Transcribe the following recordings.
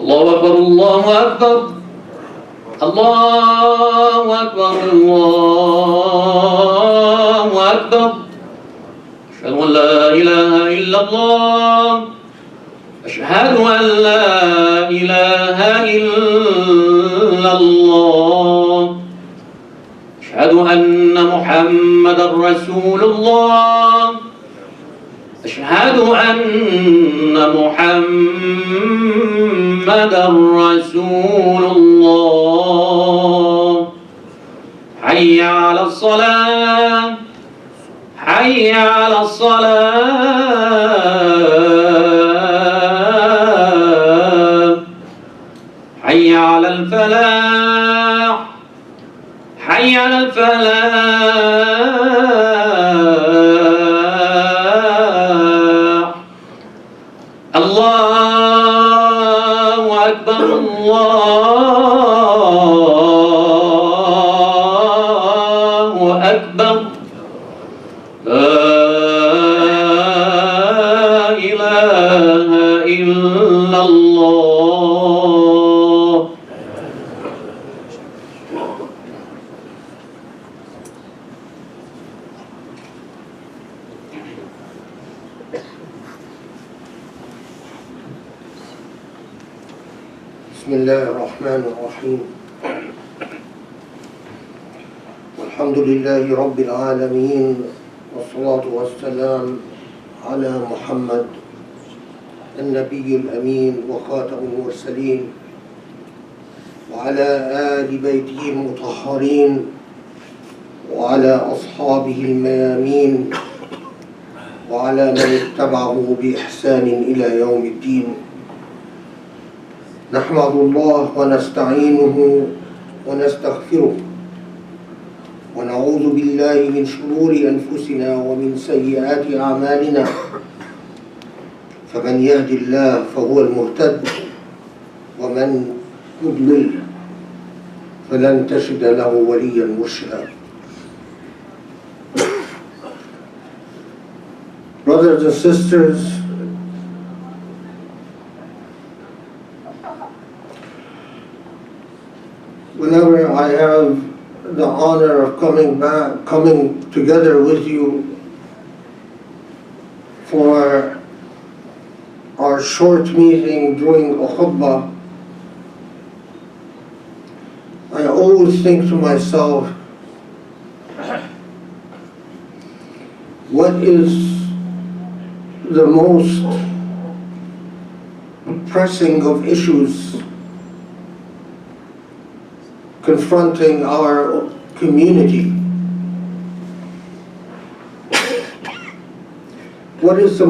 الله أكبر الله أكبر الله أكبر الله أكبر. أشهد أن لا إله إلا الله. أشهد أن لا إله إلا الله. أشهد أن محمدا رسول الله. أشهد أن محمدا رسول الله. حي على الصلاة حي على الصلاة حي على الفلاح حي على الفلاح. الله أكبر الله أكبر. لا إله إلا الله. بسم الله الرحمن الرحيم. والحمد لله رب العالمين، والصلاة والسلام على محمد النبي الأمين وخاتم المرسلين، وعلى آل بيته المطهرين، وعلى أصحابه الميامين، وعلى من اتبعه بإحسان إلى يوم الدين. نحمد الله ونستعينه ونستغفره، ونعوذ بالله من شرور أنفسنا ومن سيئات أعمالنا، فمن يهد الله فهو المهتد، ومن يضلل فلن تجد له وليا مرشدا. Brothers and sisters, whenever I have the honor of coming together with you for our short meeting during a khutbah, I always think to myself, what is the most pressing of issues confronting our community? What are the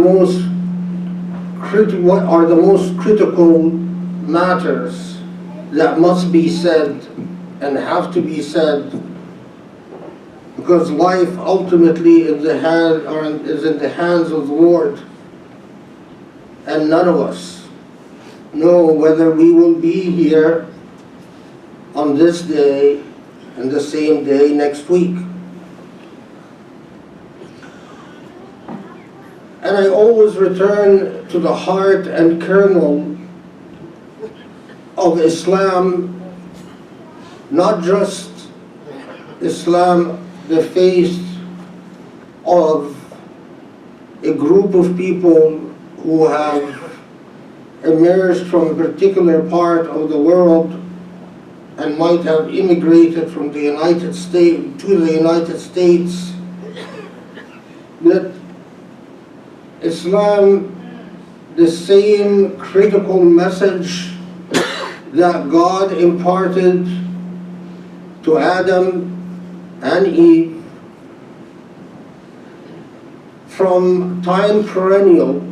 most critical matters that must be said and have to be said, because life ultimately is in the hands of the Lord, and none of us know whether we will be here on this day and the same day next week. And I always return to the heart and kernel of Islam, not just Islam, the faith of a group of people who have emerged from a particular part of the world and might have immigrated from the United States to the United States, that Islam, the same critical message that God imparted to Adam and Eve from time perennial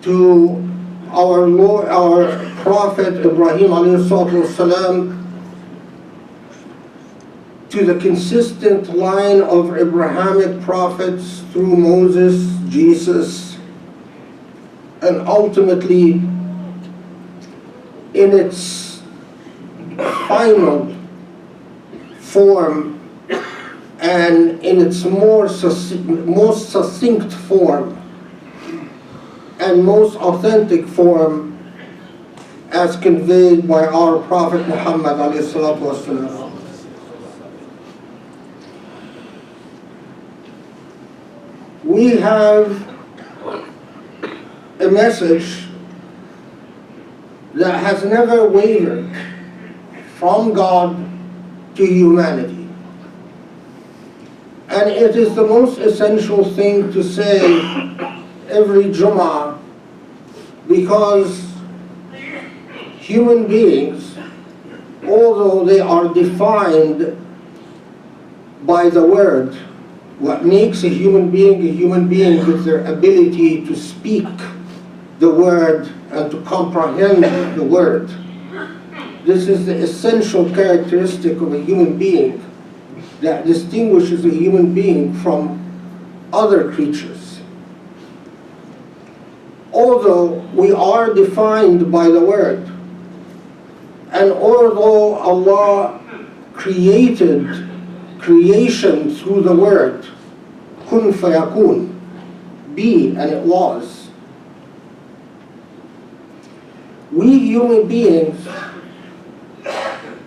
to our Lord, our Prophet Ibrahim ﷺ, to the consistent line of Abrahamic prophets through Moses, Jesus, and ultimately in its final form and in its most succinct form, and most authentic form as conveyed by our Prophet Muhammad alayhi salatu wasalam. We have a message that has never wavered from God to humanity. And it is the most essential thing to say every Jummah, because human beings, although they are defined by the word, what makes a human being is their ability to speak the word and to comprehend the word. This is the essential characteristic of a human being that distinguishes a human being from other creatures. Although we are defined by the word, and although Allah created creation through the word, kun fayakun, be, and it was, we human beings,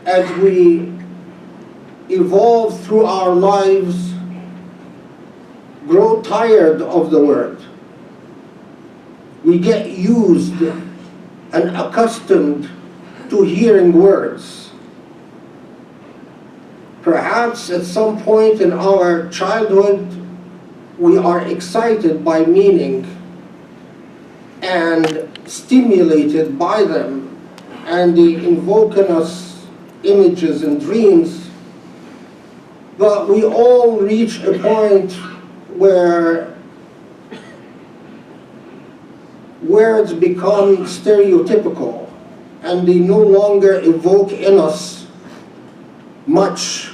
as we evolve through our lives, grow tired of the word. We get used and accustomed to hearing words. Perhaps at some point in our childhood, we are excited by meaning and stimulated by them, and they invoke in us images and dreams. But we all reach a point where words become stereotypical and they no longer evoke in us much.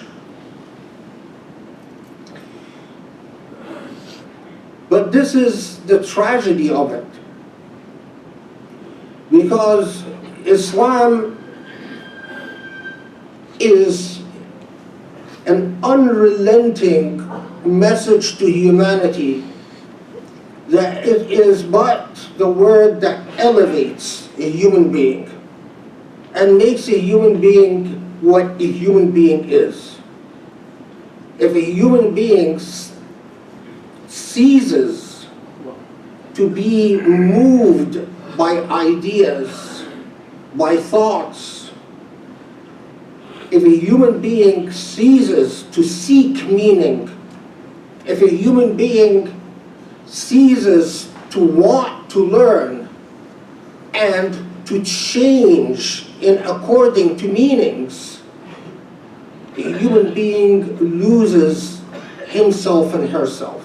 But this is the tragedy of it, because Islam is an unrelenting message to humanity that it is but the word that elevates a human being and makes a human being what a human being is. If a human being ceases to be moved by ideas, by thoughts, if a human being ceases to seek meaning, if a human being ceases to want to learn and to change in according to meanings, a human being loses himself and herself.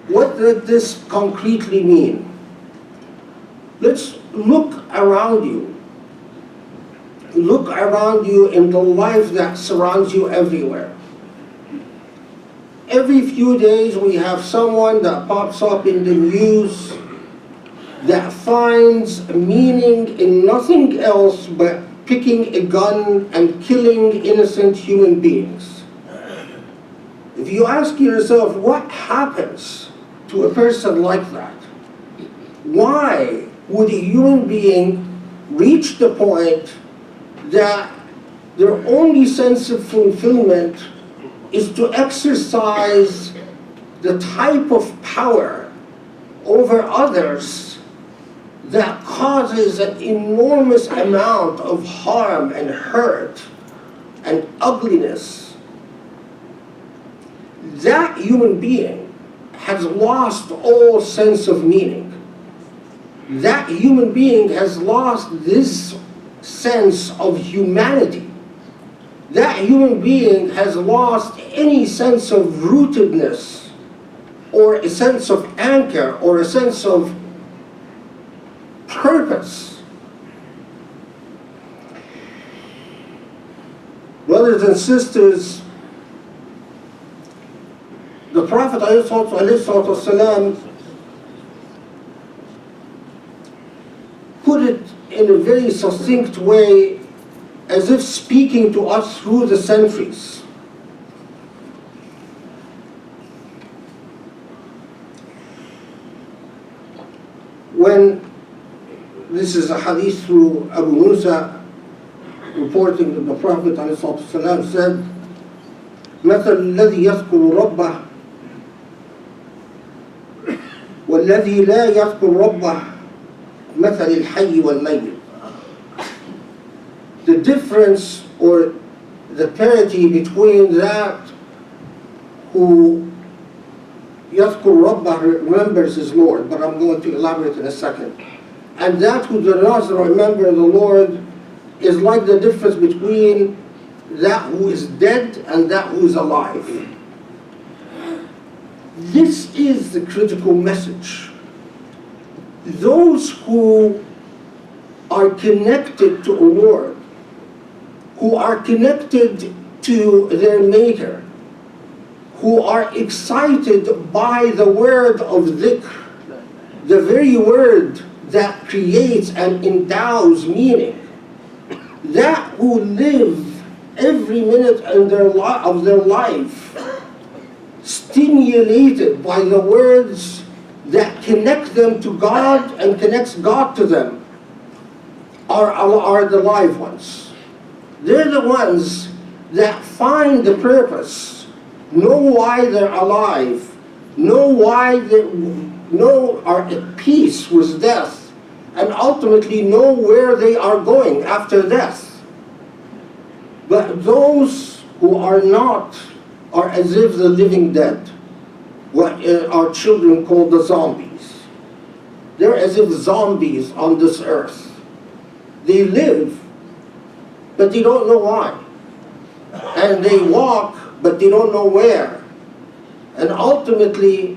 What did this concretely mean? Let's look around you. Look around you in the life that surrounds you everywhere. Every few days we have someone that pops up in the news that finds meaning in nothing else but picking a gun and killing innocent human beings. If you ask yourself, what happens to a person like that? Why would a human being reach the point that their only sense of fulfillment is to exercise the type of power over others that causes an enormous amount of harm and hurt and ugliness? That human being has lost all sense of meaning. That human being has lost this sense of humanity. That human being has lost any sense of rootedness or a sense of anchor or a sense of purpose. Brothers and sisters, the Prophet ﷺ put it in a very succinct way, as if speaking to us through the centuries. when this is a hadith through Abu Musa, reporting that the Prophet ﷺ said, مثل الذي يذكر ربه والذي لا يذكر ربه مثل الحي والميت. The difference or the parity between that who يذكر ربه, remembers his Lord, but I'm going to elaborate in a second, and that who does not remember the Lord is like the difference between that who is dead and that who is alive. This is the critical message. Those who are connected to a Lord, who are connected to their Maker, who are excited by the word of dhikr, the very word that creates and endows meaning, that who live every minute in of their life stimulated by the words that connect them to God and connects God to them, are the live ones. They're the ones that find the purpose, know why they're alive, know are at peace with death, and ultimately know where they are going after death. But those who are not are as if the living dead, what our children call the zombies. They're as if zombies on this earth. They live, but they don't know why. And they walk, but they don't know where. And ultimately,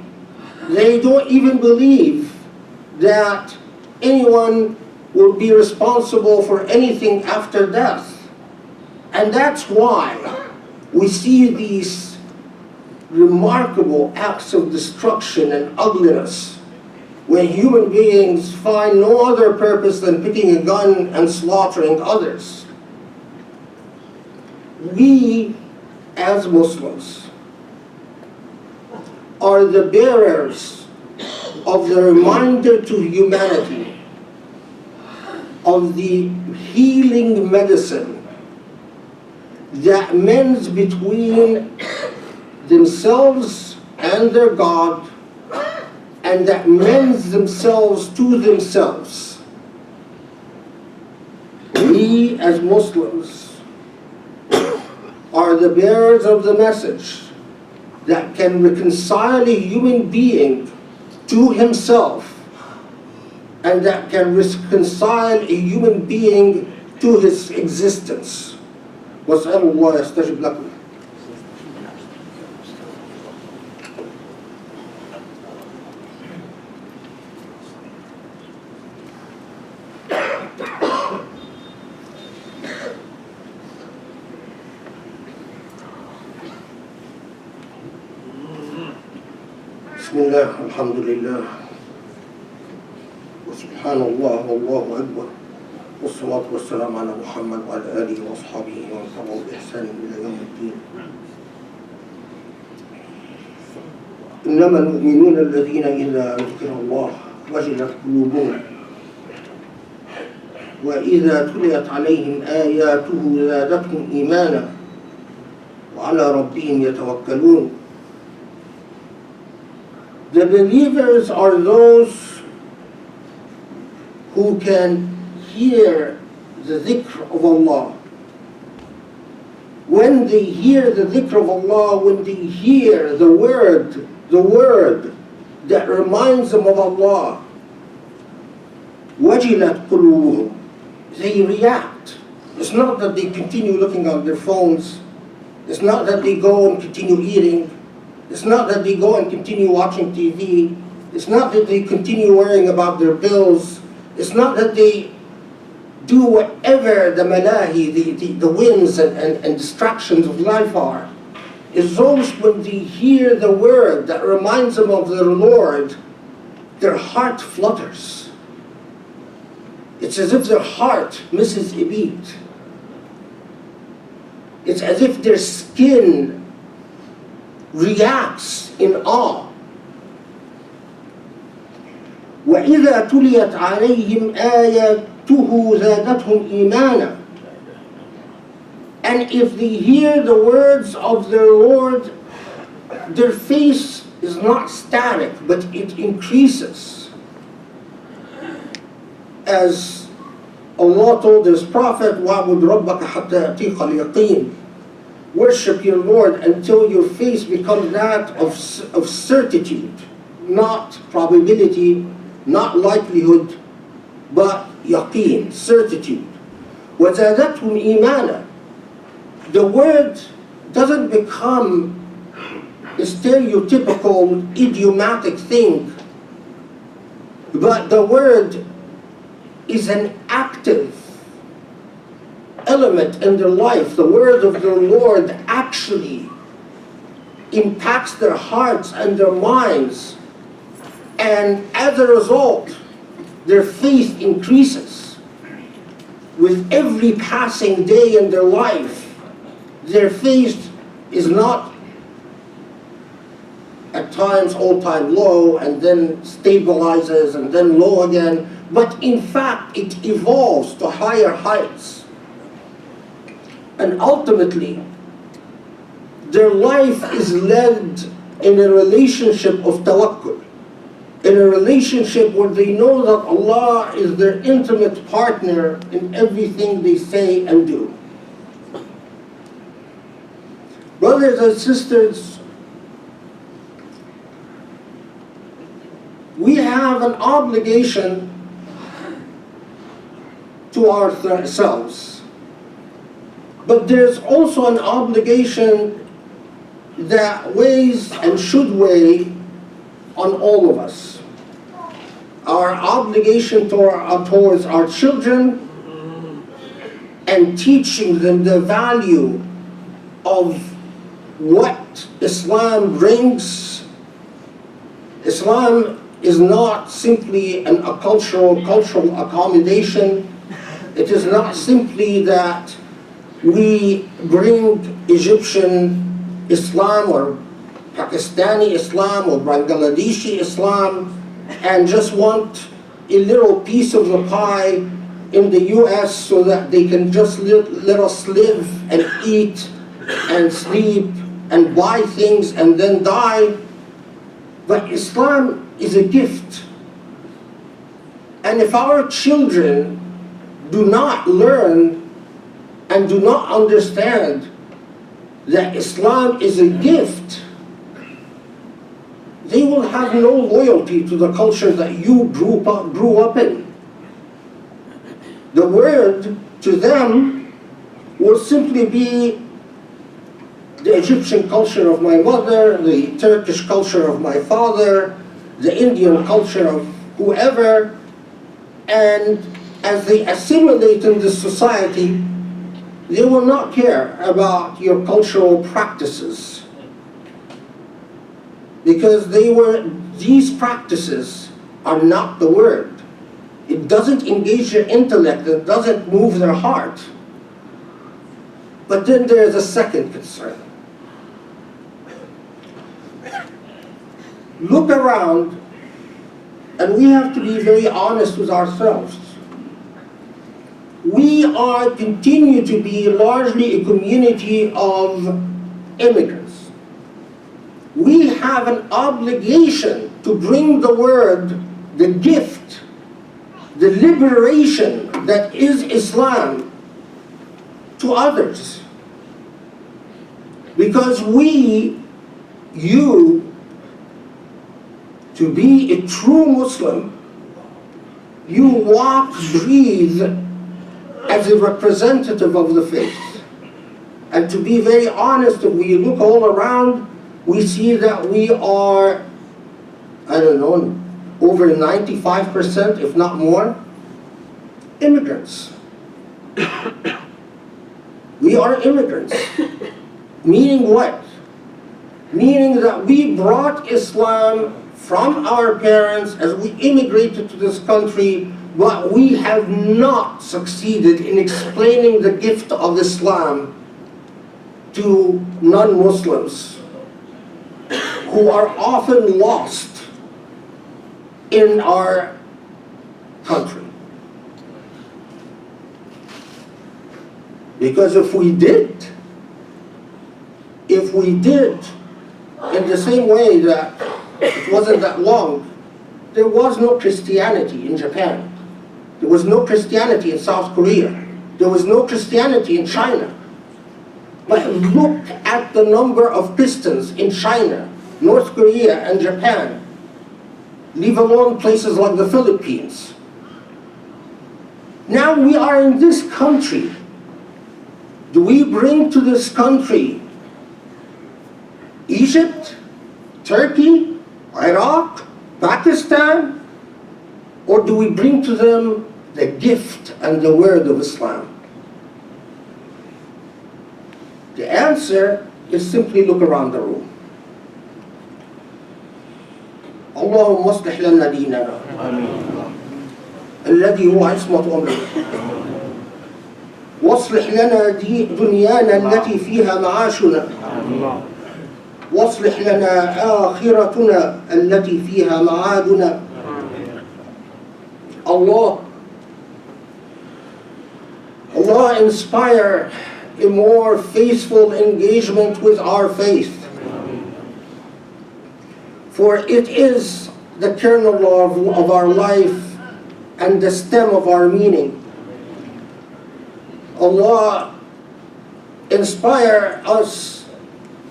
they don't even believe that anyone will be responsible for anything after death. And that's why we see these remarkable acts of destruction and ugliness when human beings find no other purpose than picking a gun and slaughtering others. We, as Muslims, are the bearers of the reminder to humanity of the healing medicine that mends between themselves and their God, and that mends themselves to themselves. We as Muslims are the bearers of the message that can reconcile a human being to himself, and that can reconcile a human being to his existence. واسألوا الله يستجب لكم. بسم الله الحمد لله وسبحان الله والله أكبر والصلاة والسلام على محمد وعلى آله وأصحابه ومن تبعهم بإحسان إلى يوم الدين. إنما المؤمنون الذين إذا ذكر الله وجلت قلوبهم وإذا تليت عليهم آياته زادتهم إيمانا وعلى ربهم يتوكلون. The believers are those who can hear the dhikr of Allah. When they hear the dhikr of Allah, when they hear the word that reminds them of Allah, wajilat qulubuhum, they react. It's not that they continue looking at their phones. It's not that they go and continue eating. It's not that they go and continue watching TV. It's not that they continue worrying about their bills. It's not that they do whatever the malahi, the whims and distractions of life are. It's those when they hear the word that reminds them of their Lord, their heart flutters. It's as if their heart misses a beat. It's as if their skin reacts in awe. وَإِذَا تُلِيَتْ عَلَيْهِمْ آيَاتُهُ زَادَتْهُمْ إِيمَانًا. And if they hear the words of their Lord, their faith is not static, but it increases. As Allah told His Prophet, وَعْبُدْ رَبَّكَ حَتَّى يَأْتِيكَ الْيَقِينُ. Worship your Lord until your faith becomes that of certitude, not probability, not likelihood, but yaqeen, certitude. وَزَادَتْهُمْ إِيمَانًا. The word doesn't become a stereotypical, idiomatic thing, but the word is an active element in their life. The word of the Lord actually impacts their hearts and their minds, and as a result, their faith increases. With every passing day in their life, their faith is not at times all-time low and then stabilizes and then low again, but in fact it evolves to higher heights. And ultimately, their life is led in a relationship of tawakkul, in a relationship where they know that Allah is their intimate partner in everything they say and do. Brothers and sisters, we have an obligation to ourselves, but there's also an obligation that weighs and should weigh on all of us. Our obligation towards our children and teaching them the value of what Islam brings. Islam is not simply a cultural accommodation. It is not simply that we bring Egyptian Islam or Pakistani Islam or Bangladeshi Islam and just want a little piece of the pie in the US so that they can just let us live and eat and sleep and buy things and then die. But Islam is a gift. And if our children do not learn and do not understand that Islam is a gift, they will have no loyalty to the culture that you grew up in. The word to them will simply be the Egyptian culture of my mother, the Turkish culture of my father, the Indian culture of whoever, and as they assimilate in this society, they will not care about your cultural practices, because these practices are not the word. It doesn't engage their intellect, it doesn't move their heart. But then there is a second concern. Look around, and we have to be very honest with ourselves. We continue to be largely a community of immigrants. We have an obligation to bring the word, the gift, the liberation that is Islam to others. Because to be a true Muslim, you walk, breathe as a representative of the faith. And to be very honest, if we look all around, we see that we are, I don't know, over 95%, if not more, immigrants. We are immigrants. Meaning what? Meaning that we brought Islam from our parents as we immigrated to this country, but we have not succeeded in explaining the gift of Islam to non-Muslims, who are often lost in our country. Because if we did, in the same way that it wasn't that long, there was no Christianity in Japan. There was no Christianity in South Korea. There was no Christianity in China. But look at the number of Christians in China, North Korea, and Japan, leave alone places like the Philippines. Now we are in this country. Do we bring to this country Egypt, Turkey, Iraq, Pakistan, or do we bring to them the gift and the word of Islam? The answer is simply look around the room. اللهم اصلح لنا ديننا الذي هو عصمة أمرنا واصلح لنا دنيانا التي فيها معاشنا واصلح لنا آخرتنا التي فيها معادنا. Allah inspire a more faithful engagement with our faith, for it is the kernel of our life and the stem of our meaning. Allah inspire us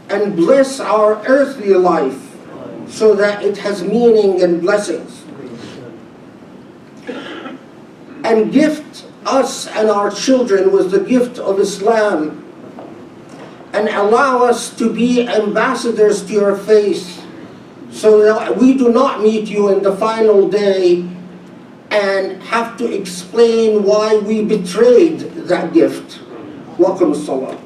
and bless our earthly life so that it has meaning and blessings, and gift us and our children with the gift of Islam, and allow us to be ambassadors to your faith, so that we do not meet you in the final day and have to explain why we betrayed that gift. Welcome, Salah.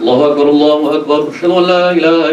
الله أكبر الله أكبر أشهد أن لا إله